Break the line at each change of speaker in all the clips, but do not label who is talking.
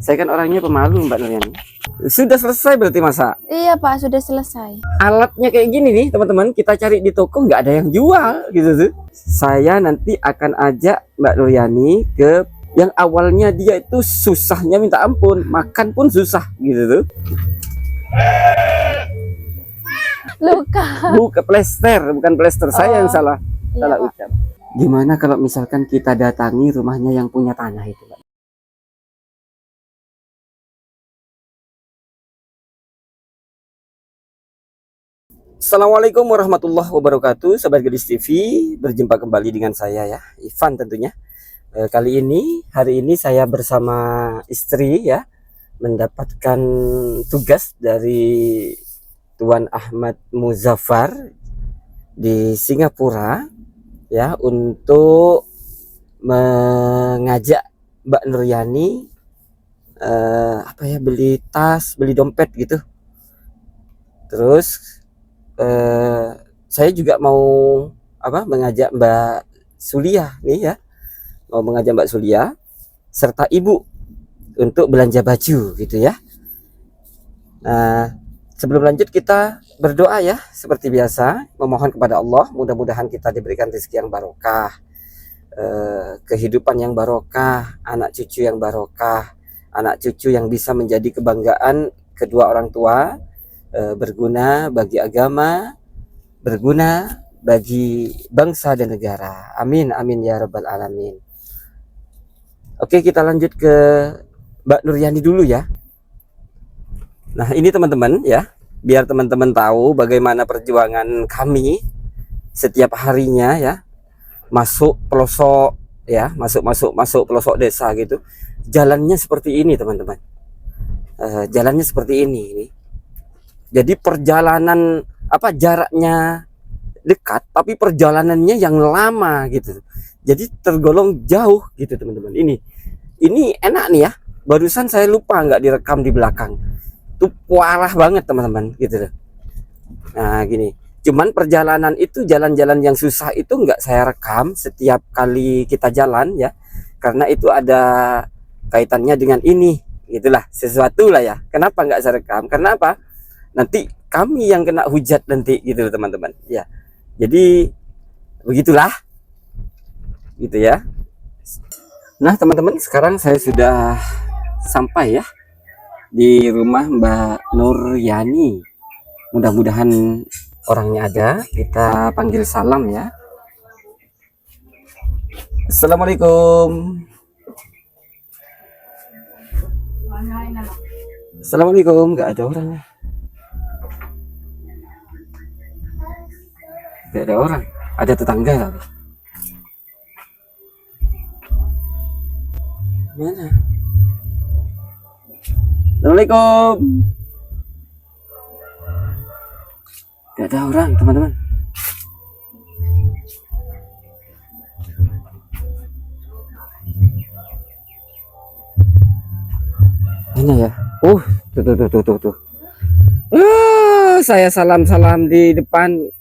Saya kan orangnya pemalu, Mbak Nuryani. Sudah selesai berarti masak?
Iya Pak, sudah selesai.
Alatnya kayak gini nih teman-teman, kita cari di toko nggak ada yang jual gitu tuh. Saya nanti akan ajak Mbak Nuryani ke yang awalnya dia itu susahnya minta ampun, makan pun susah gitu tuh.
Luka.
Bukan plester, bukan plester. Saya yang salah
Iya, Pak.
ucap. Gimana kalau misalkan kita datangi rumahnya yang punya tanah itu, Mbak? Assalamualaikum warahmatullahi wabarakatuh, Sobat Gadis TV. Berjumpa kembali dengan saya ya, Ivan tentunya. Hari ini saya bersama istri ya, mendapatkan tugas dari Tuan Ahmad Muzaffar di Singapura ya, untuk mengajak Mbak Nuryani beli tas, beli dompet gitu. Terus saya juga mau mengajak Mbak Sulia nih ya, mau mengajak Mbak Sulia serta ibu untuk belanja baju gitu ya. Nah, sebelum lanjut kita berdoa ya, seperti biasa, memohon kepada Allah mudah-mudahan kita diberikan rezeki yang barokah, kehidupan yang barokah, anak cucu yang barokah, anak cucu yang bisa menjadi kebanggaan kedua orang tua, berguna bagi agama, berguna bagi bangsa dan negara. Amin amin ya rabbal alamin. Oke, kita lanjut ke Mbak Nuryani dulu ya. Nah, ini teman-teman ya, biar teman-teman tahu bagaimana perjuangan kami setiap harinya ya, masuk pelosok ya, masuk pelosok desa gitu. Jalannya seperti ini teman-teman. Jalannya seperti ini. Jadi perjalanan jaraknya dekat tapi perjalanannya yang lama gitu. Jadi tergolong jauh gitu teman-teman. Ini enak nih ya. Barusan saya lupa nggak direkam di belakang. Itu parah banget teman-teman gitu. Nah gini. Cuman perjalanan itu, jalan-jalan yang susah itu nggak saya rekam setiap kali kita jalan ya. Karena itu ada kaitannya dengan ini. Gitulah, sesuatu lah ya. Kenapa nggak saya rekam? Karena apa? Nanti kami yang kena hujat nanti gitu teman-teman ya. Jadi begitulah gitu ya. Nah teman-teman, sekarang saya sudah sampai ya di rumah Mbak Nuryani. Mudah-mudahan orangnya ada. Kita panggil salam ya. Assalamualaikum. Assalamualaikum. Nggak ada orangnya. Nggak ada orang. Ada tetangga tapi. Mana? Assalamualaikum. Gak ada orang teman-teman. Mana ya? Tuh. Saya salam di depan.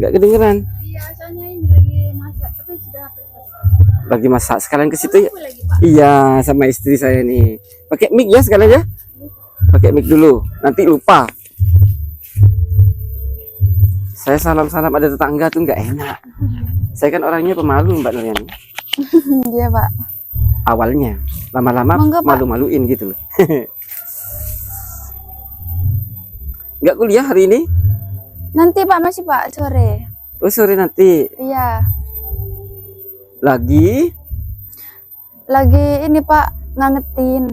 Gak kedengeran.
Iya, soalnya ini lagi masak, tapi sudah hampir selesai.
Lagi masak, sekalian ke situ ya.
Lagi, Pak.
Iya, sama istri saya nih. Pakai mic ya sekalian ya. Pakai mic dulu, nanti lupa. Saya salam ada tetangga tuh nggak enak. Saya kan orangnya pemalu Mbak Nuryani.
Iya Pak.
Awalnya, lama-lama malu-maluin gitu loh. Nggak kuliah hari ini?
Nanti Pak, masih Pak, sore.
Oh sore nanti.
Iya.
Lagi
Lagi ini Pak, ngangetin.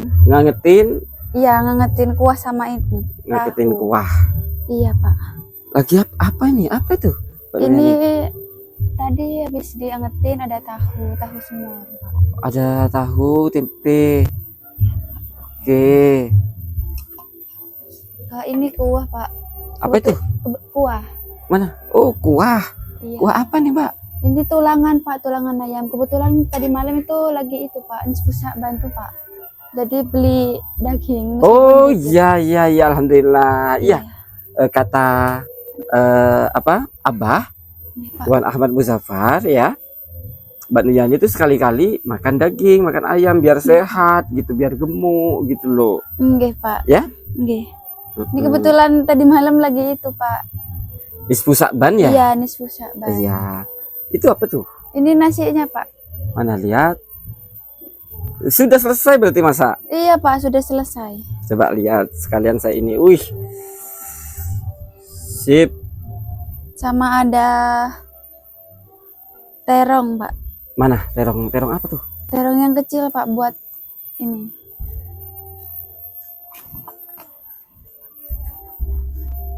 Iya, ngangetin kuah sama ini.
Ngangetin kuah.
Iya Pak.
Lagi apa ini? Apa itu?
Ini tadi habis diangetin ada tahu semur.
Ada tahu, tempe. Oke.
Ini kuah Pak.
Apa itu?
Kuah.
Mana? Oh kuah.
Iya.
Kuah apa nih Mbak?
Ini tulangan Pak, tulangan ayam. Kebetulan tadi malam itu lagi itu Pak, bisa bantu Pak. Jadi beli daging.
Oh iya alhamdulillah. Iya. Kata Abah Tuan Ahmad Muzaffar ya. Mbak Nuyani itu sekali-kali makan daging, makan ayam biar sehat gitu, biar gemuk gitu loh.
Nggih, Pak.
Ya?
Nggih. Ini kebetulan tadi malam lagi itu, Pak.
Nisfu Sa'ban ya?
Iya, nisfu Sya'ban.
Iya. Itu apa tuh?
Ini nasinya, Pak.
Mana lihat? Sudah selesai berarti masak?
Iya, Pak, sudah selesai.
Coba lihat sekalian saya ini. Wih. Sip.
Sama ada terong, Pak.
Mana terong? Terong apa tuh?
Terong yang kecil, Pak, buat ini.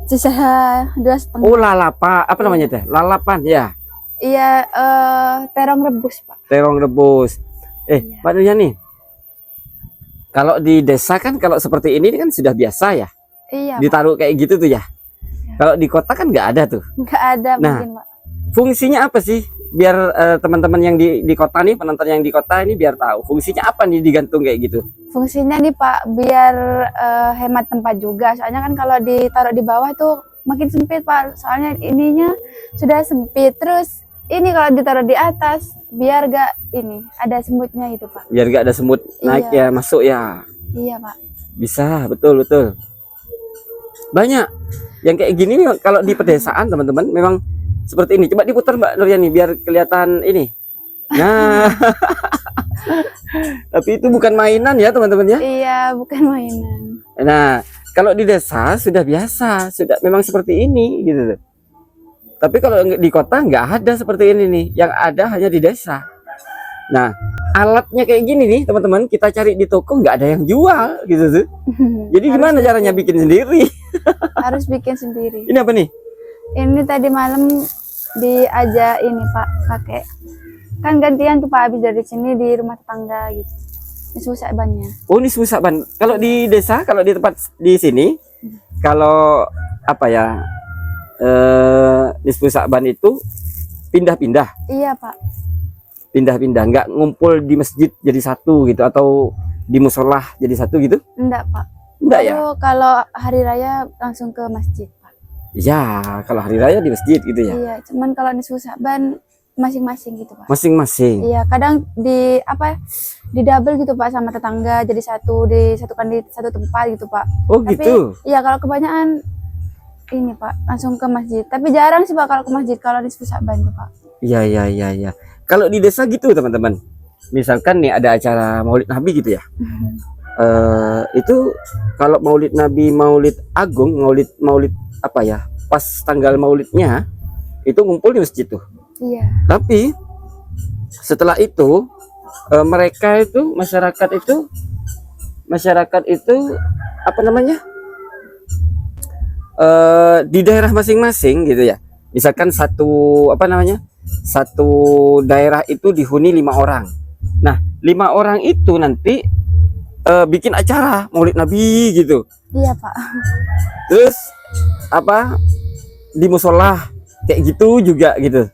Sisa 2,5.
Oh, lalapa. Apa namanya teh? Lalapan ya.
Iya, terong rebus, Pak.
Terong rebus.
Iya.
Mbak Nuyani. Kalau di desa kan kalau seperti ini kan sudah biasa ya.
Iya, Pak.
Ditaruh kayak gitu tuh ya. Kalau di kota kan nggak ada tuh.
Nggak ada
Nah,
mungkin, Pak.
Fungsinya apa sih? Biar teman-teman yang di kota nih, penonton yang di kota ini biar tahu. Fungsinya apa nih digantung kayak gitu?
Fungsinya nih, Pak, biar hemat tempat juga. Soalnya kan kalau ditaruh di bawah tuh makin sempit, Pak. Soalnya ininya sudah sempit. Terus ini kalau ditaruh di atas biar gak ini ada semutnya itu, Pak.
Biar gak ada semut naik ya, masuk ya.
Iya, Pak.
Bisa, betul. Banyak yang kayak gini nih, kalau di pedesaan teman-teman memang seperti ini. Coba diputar Mbak Nuryani biar kelihatan ini. Nah, tapi itu bukan mainan ya teman-teman ya.
Iya, bukan mainan.
Nah, kalau di desa sudah biasa, sudah memang seperti ini gitu. Tapi kalau di kota nggak ada seperti ini nih. Yang ada hanya di desa. Nah, alatnya kayak gini nih teman-teman, kita cari di toko nggak ada yang jual gitu tuh. Jadi
Harus
gimana caranya bikin sendiri?
Harus bikin sendiri.
Ini apa nih?
Ini tadi malam diajak ini, Pak, kakek. Kan gantian tuh, Pak, habis dari sini di rumah tetangga gitu. Ini susah banyak.
Oh, ini susah ban. Kalau di desa, kalau di tempat di sini, kalau apa ya? Nisfu Sa'ban itu pindah-pindah.
Iya, Pak.
Pindah-pindah, nggak ngumpul di masjid jadi satu gitu atau di musolah jadi satu gitu?
Enggak, Pak.
Enggak ya?
Kalau hari raya langsung ke masjid, Pak.
Ya, kalau hari raya di masjid gitu ya.
Iya, cuman kalau nisfu Sa'ban masing-masing gitu, Pak.
Masing-masing.
Iya, kadang di di double gitu, Pak, sama tetangga, jadi disatukan di satu tempat gitu, Pak.
Oh,
Tapi
gitu.
iya, kalau kebanyakan ini, Pak, langsung ke masjid. Tapi jarang sih, Pak, kalau ke masjid kalau nisfu Sa'ban tuh, Pak.
Iya. Kalau di desa gitu teman-teman. Misalkan nih ada acara Maulid Nabi gitu ya. Itu kalau Maulid Nabi, Maulid Agung, Maulid apa ya? Pas tanggal Maulidnya itu ngumpul di masjid tuh.
Iya.
Tapi setelah itu mereka itu masyarakat itu apa namanya? Di daerah masing-masing gitu ya. Misalkan satu daerah itu dihuni 5 orang. Nah, 5 orang itu nanti bikin acara Maulid Nabi gitu.
Iya, Pak.
Terus di musola kayak gitu juga gitu.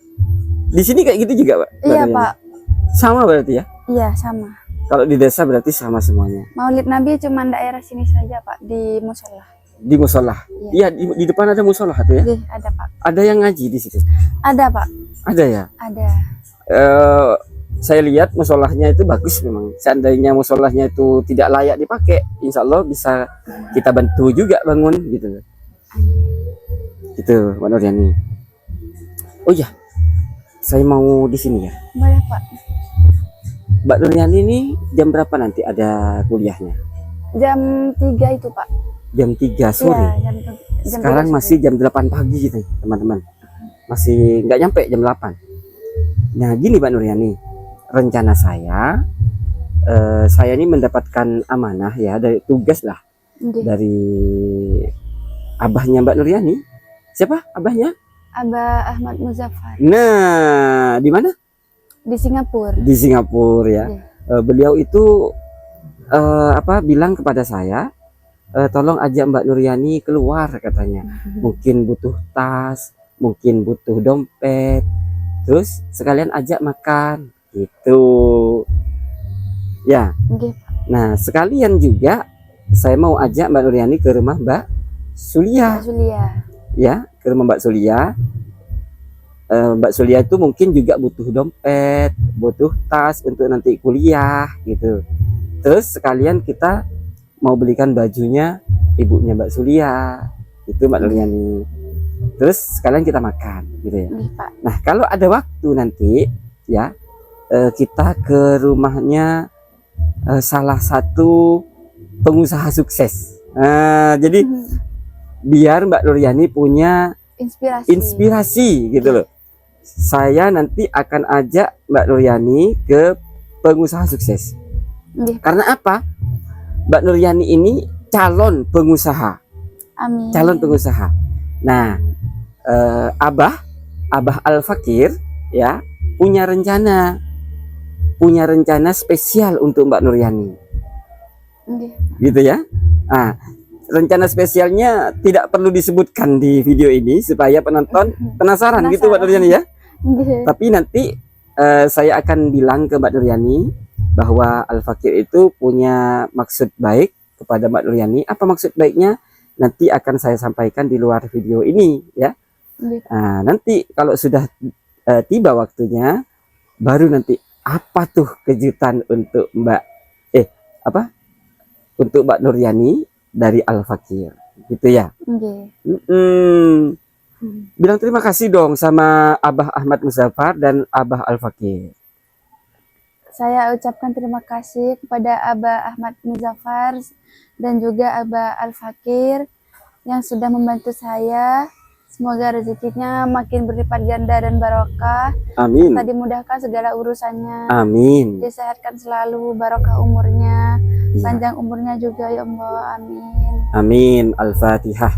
Di sini kayak gitu juga, Pak?
Iya, Pak.
Sama berarti ya?
Iya, sama.
Kalau di desa berarti sama semuanya.
Maulid Nabi cuma daerah sini saja, Pak, di musola.
Di musola. Iya, di depan ada musola tuh ya?
Iya, ada, Pak.
Ada yang ngaji di situ?
Ada, Pak.
Ada ya?
Ada.
Saya lihat musolahnya itu bagus memang. Seandainya musolahnya itu tidak layak dipakai, insya Allah bisa kita bantu juga bangun gitu. Gitu, Mbak Nuryani. Oh iya, saya mau di sini ya.
Boleh, Pak.
Mbak Nuryani ini jam berapa nanti ada kuliahnya?
Jam 3 itu, Pak.
Jam 3 sore.
Iya, jam
Sekarang
3
masih
sore.
jam 8 pagi gitu, teman-teman. Masih nggak nyampe jam 8. Nah, gini Mbak Nuryani, rencana saya ini mendapatkan amanah ya, dari tugas lah
Nggih.
dari abahnya Mbak Nuryani. Siapa abahnya?
Abah Ahmad Muzaffar
Nah, di mana?
di Singapura.
Di Singapura ya.
Iya.
Beliau itu bilang kepada saya, tolong ajak Mbak Nuryani keluar katanya. Mungkin butuh tas, mungkin butuh dompet. Terus sekalian ajak makan gitu. Ya.
Nggih, Pak.
Nah, sekalian juga saya mau ajak Mbak Nuryani ke rumah Mbak Sulia.
Pak Zulia.
Ya, ke rumah Mbak Sulia. Mbak Sulia itu mungkin juga butuh dompet, butuh tas untuk nanti kuliah gitu. Terus sekalian kita mau belikan bajunya ibunya Mbak Sulia, itu Mbak Nuryani. Terus sekalian kita makan gitu ya.
Nggih, Pak.
Nah kalau ada waktu nanti ya, kita ke rumahnya salah satu pengusaha sukses. Jadi biar Mbak Nuryani punya inspirasi gitu loh. Saya nanti akan ajak Mbak Nuryani ke pengusaha sukses.
Nggih,
Karena apa? Mbak Nuryani ini calon pengusaha.
amin.
Calon pengusaha. Nah, Abah Al-Fakir ya punya rencana spesial untuk Mbak Nuryani.
Nggih.
Gitu ya. Nah, rencana spesialnya tidak perlu disebutkan di video ini supaya penonton penasaran gitu Mbak Nuryani ya.
Nggih.
Tapi nanti saya akan bilang ke Mbak Nuryani bahwa Al-Fakir itu punya maksud baik kepada Mbak Nuryani. Apa maksud baiknya? Nanti akan saya sampaikan di luar video ini ya.
Nggih.
Nah, nanti kalau sudah tiba waktunya, baru nanti apa tuh kejutan untuk untuk Mbak Nuryani dari Al-Fakir, gitu ya.
Nggih.
Bilang terima kasih dong sama Abah Ahmad Muzaffar dan Abah Al-Fakir.
Saya ucapkan terima kasih kepada Abah Ahmad Muzaffar dan juga Abah Al-Fakir yang sudah membantu saya. Semoga rezekinya makin berlipat ganda dan barokah.
Amin.
Serta dimudahkan segala urusannya.
Amin.
Disehatkan selalu, barokah umurnya,
Ya.
panjang umurnya juga ya Allah. Amin.
Amin. Al-Fatihah.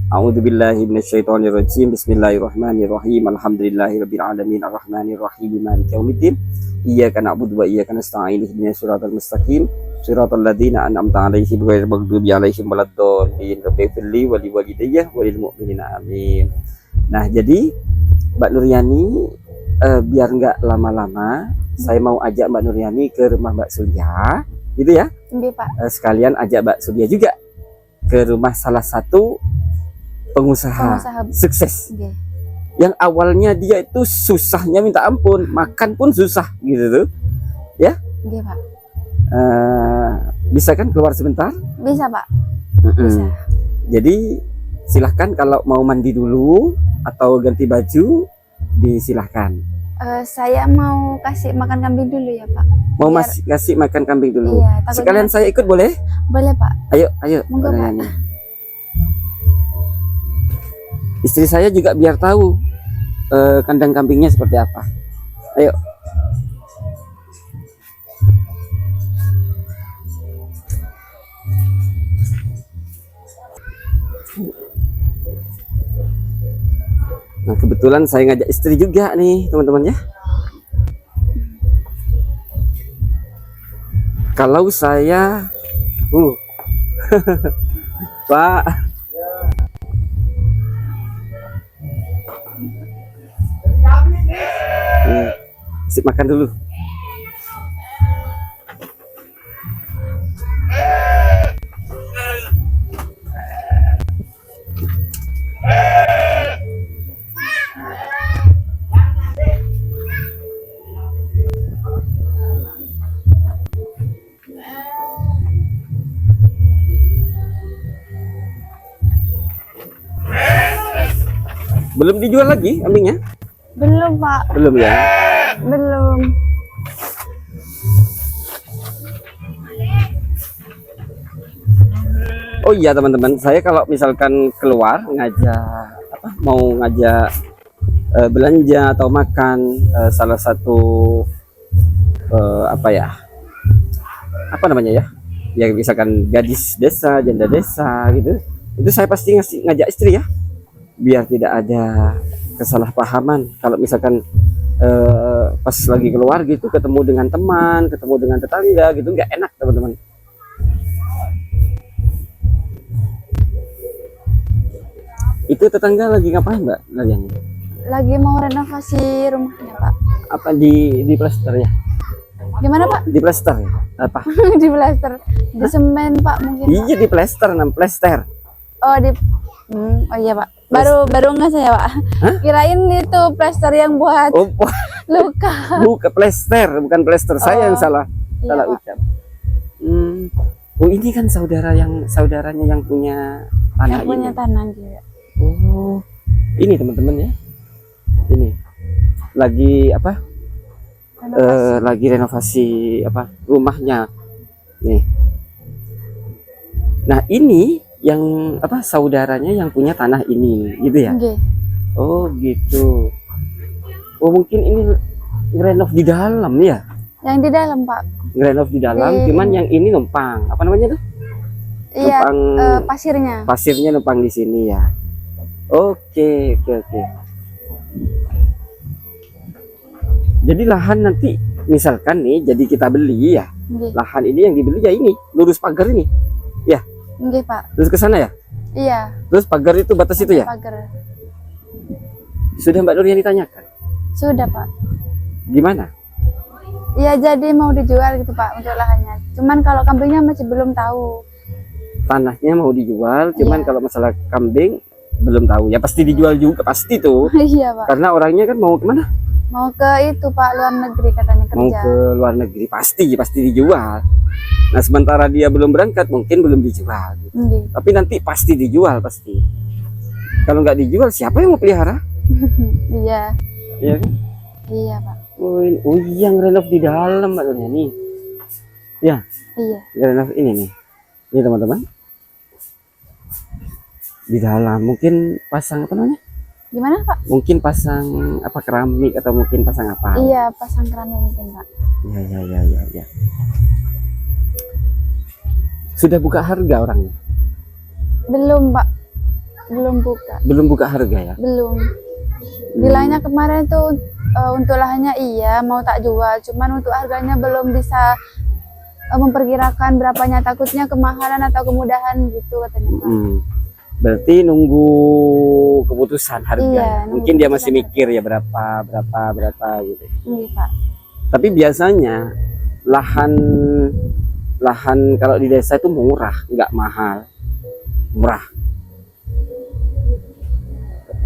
A'udzubillahi minasyaitonirrajim. Bismillahirrahmanirrahim. Alhamdulillahirabbil alamin arrahmanirrahim maliki yaumiddin. Iyyaka na'budu wa iyyaka nasta'in. Ihdinas siratal mustaqim. Siratal ladzina an'amta 'alaihim ghairil maghdubi 'alaihim waladdallin. Rabbighfirli wa liwalidayya wa lil mu'minina. Amin. Nah, jadi Mbak Nuryani biar nggak lama-lama, saya mau ajak Mbak Nuryani ke rumah Mbak Sulia, gitu ya.
Nggih, Pak.
Sekalian ajak Mbak Sulia juga ke rumah salah satu pengusaha sukses.
Nggih.
Yang awalnya dia itu susahnya minta ampun, makan pun susah gitu tuh.
Nggih, Pak.
Bisa kan keluar sebentar?
Bisa, Pak.
Mm-mm.
Bisa.
Jadi silahkan kalau mau mandi dulu atau ganti baju, disilahkan.
Saya mau kasih makan kambing dulu ya, Pak.
Mau
Biar-
masih kasih makan kambing dulu.
Iya, takutnya-
Sekalian saya ikut boleh?
Boleh, Pak.
Ayo.
Monggo, Pak.
Nuryani. Istri saya juga biar tahu kandang kambingnya seperti apa. Ayo. Nah, kebetulan saya ngajak istri juga nih, teman-teman ya. Kalau saya Pak, sip makan dulu. Belum dijual lagi kambingnya?
Belum, Pak.
Belum ya.
Belum.
Oh iya teman-teman, saya kalau misalkan keluar mau ngajak belanja atau makan salah satu apa namanya ya, misalkan gadis desa, janda desa gitu, itu saya pasti ngajak istri ya, biar tidak ada kesalahpahaman. Kalau misalkan pas lagi keluar gitu, ketemu dengan teman, ketemu dengan tetangga gitu, nggak enak teman-teman. Itu tetangga lagi ngapain Mbak Nuryani?
Lagi mau renovasi rumahnya, Pak.
Apa di plester ya?
Gimana, Pak?
Di plester ya? Apa?
Di plaster. Di semen, Pak, mungkin. Pak.
Iya di plester, plester.
Oh, oh iya, Pak. Baru nggak saya Pak.
Hah?
Kirain itu plester yang buat
Oh,
luka.
bukan plester, bukan plester. Saya yang
Oh,
salah
iya,
salah
Pak.
ucap. Oh, ini kan saudaranya yang punya tanah
Yang punya
ini.
tanah juga.
Oh, ini teman-teman ya. Ini lagi apa?
Renovasi.
Lagi renovasi apa rumahnya. Nih. Nah, ini yang apa saudaranya yang punya tanah ini, gitu ya?
Nggih.
Oh, gitu. Oh, mungkin ini ngerenov di dalam ya?
Yang di dalam Pak.
Ngerenov di dalam,
Di-
cuman yang ini numpang. Apa namanya tuh?
Iya,
Numpang
pasirnya.
pasirnya numpang di sini ya. Oke, oke, oke. Jadi lahan nanti misalkan nih, jadi kita beli ya.
Nggih.
Lahan ini yang dibeli ya ini, lurus pagar ini.
Nggih Pak.
Terus ke sana ya.
Iya.
Terus pagar itu batas itu ya.
Pagar.
Sudah Mbak Nuriani tanyakan.
Sudah Pak.
Gimana?
Iya jadi mau dijual gitu Pak untuk lahannya. Cuman kalau kambingnya masih belum tahu.
Tanahnya mau dijual, cuman
Iya.
kalau masalah kambing belum tahu. Ya pasti dijual juga, pasti tuh.
Iya Pak.
Karena orangnya kan mau kemana?
Mau ke itu Pak luar negeri katanya
Mau
kerja.
ke luar negeri, pasti dijual. Nah, sementara dia belum berangkat, mungkin belum dijual.
Nggih.
Tapi nanti pasti dijual, pasti. Kalau nggak dijual, siapa yang mau pelihara?
Iya.
Iya kan?
Iya Pak.
Oh iya, ngerenov di dalam Mbak Nuriani. Ya,
Iya.
ngerenov ini nih. Ini teman-teman. Di dalam, mungkin pasang apa namanya?
Gimana Pak?
Mungkin pasang apa keramik atau mungkin pasang apa?
Iya pasang keramik mungkin Pak.
Ya. Sudah buka harga orangnya?
Belum Pak. Belum buka.
Belum buka harga ya?
Belum. Bilangnya kemarin tuh untuk lahannya iya mau tak jual. Cuman untuk harganya belum bisa memperkirakan berapanya, takutnya kemahalan atau kemudahan gitu katanya Pak.
Berarti nunggu keputusan harga.
Iya, nunggu
Mungkin dia masih
keputusan
mikir ya berapa gitu.
Iya Pak.
Tapi biasanya lahan kalau di desa itu murah, nggak mahal, murah.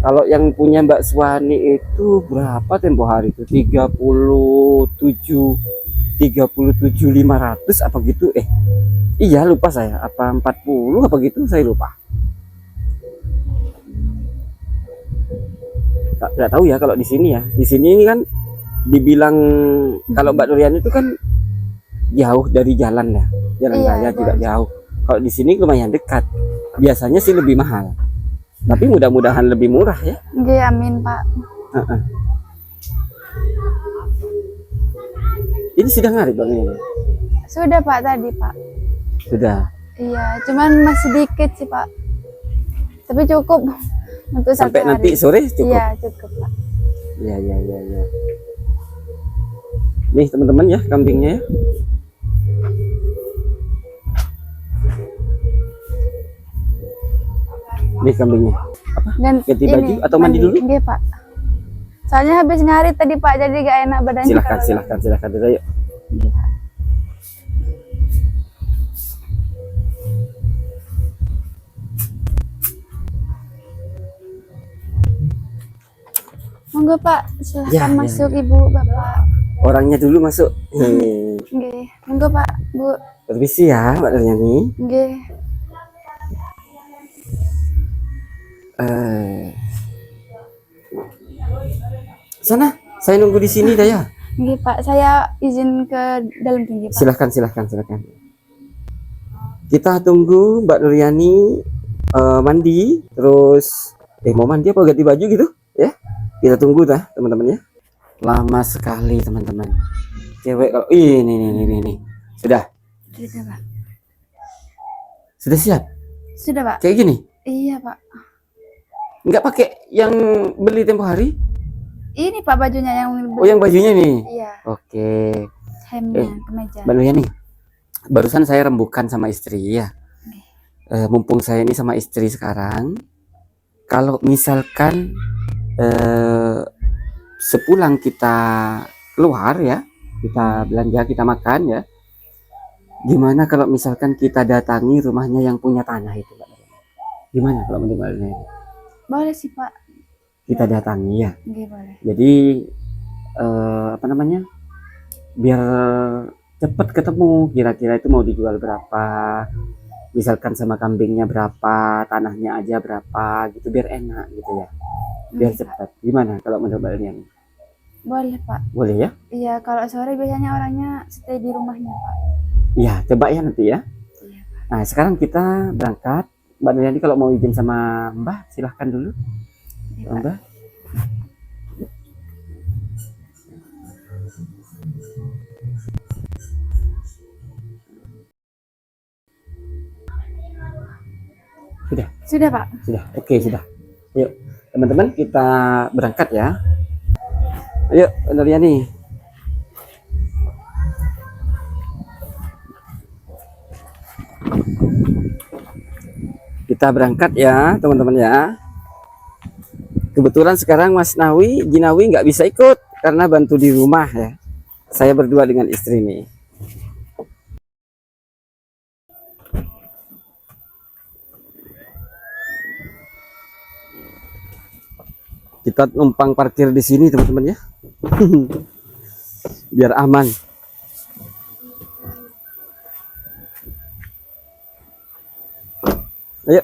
Kalau yang punya Mbak Suwani itu berapa tempo hari itu? 37.500 apa gitu? Iya lupa saya. Apa 40 apa gitu? Saya lupa. Nggak tahu ya kalau di sini ya. Di sini ini kan dibilang kalau Mbak Nuriani itu kan jauh dari jalan ya. Jalan
Iya,
raya juga
jauh.
jauh. Kalau di sini lumayan dekat. Biasanya sih lebih mahal. Tapi mudah-mudahan lebih murah ya.
Nggih, amin Pak.
Ini sudah ngarit Bang ini.
Sudah Pak tadi Pak.
Sudah.
Iya, cuman masih dikit sih Pak. Tapi cukup untuk
Sampai
satu
nanti
hari.
sore cukup.
Iya cukup Pak.
Ya. Nih teman-teman ya kambingnya ya. Nih kambingnya.
Dan
Ganti baju atau mandi dulu?
Nggih Pak. Soalnya habis ngarit tadi Pak, jadi gak enak badannya.
Silahkan dulu yuk.
Monggo Pak, silahkan
Ya.
masuk Ibu, Bapak.
Orangnya dulu masuk.
Nggih, monggo Pak, Bu.
Permisi ya Mbak Nuriani.
Nggih.
Sana, saya nunggu di sini dah ya.
Nggih Pak, saya izin ke dalam tinggi Pak.
Silahkan. Kita tunggu Mbak Nuriani mandi, terus mau mandi apa ganti baju gitu ya? Kita tunggu dah teman-teman ya. Lama sekali teman-teman. Cewek kalau ini. Sudah
Sudah Pak.
siap?
Sudah Pak.
Kayak gini?
Iya Pak.
Nggak pakai yang beli tempo hari?
Ini Pak bajunya yang
Oh, yang bajunya nih.
Iya,
Oke.
hemnya, kemeja.
Mbak Nuriani, barusan saya rembukan sama istri ya. Mumpung saya ini sama istri sekarang, kalau misalkan sepulang kita keluar ya, kita belanja, kita makan ya, gimana kalau misalkan kita datangi rumahnya yang punya tanah itu, Mbak Nuriani? Gimana kalau menurut Mbak Nuriani?
Boleh sih Pak.
kita datangi ya.
Nggih, boleh.
Jadi apa namanya? Biar cepet ketemu kira-kira itu mau dijual berapa. Misalkan sama kambingnya berapa, tanahnya aja berapa gitu biar enak gitu ya. Biar
Nggih, Pak.
cepat. Gimana kalau menurut Mbak Lian?
Boleh Pak.
Boleh ya?
Iya, kalau sore biasanya orangnya stay di rumahnya Pak.
Iya, coba ya nanti ya.
Iya.
Nah, sekarang kita berangkat. Mbak Lian kalau mau izin sama Mbah, silahkan dulu.
Iya, Pak.
Mbah. Sudah,
Sudah Pak.
sudah. Oke, sudah. Yuk, teman-teman kita berangkat ya. Ayo, Mbak Lian nih. Kita berangkat ya, teman-teman ya. Kebetulan sekarang Mas Jinawi nggak bisa ikut karena bantu di rumah ya. Saya berdua dengan istri nih. Kita numpang parkir di sini teman-teman ya. Biar aman. Ayo.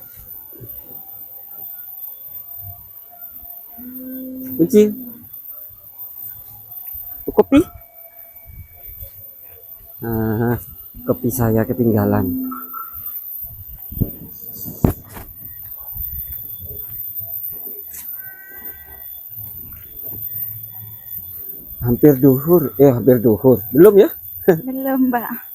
Kunci. Kopi. Nah, kopi saya ketinggalan. Hampir duhur. Hampir duhur. Belum ya?
Belum Pak.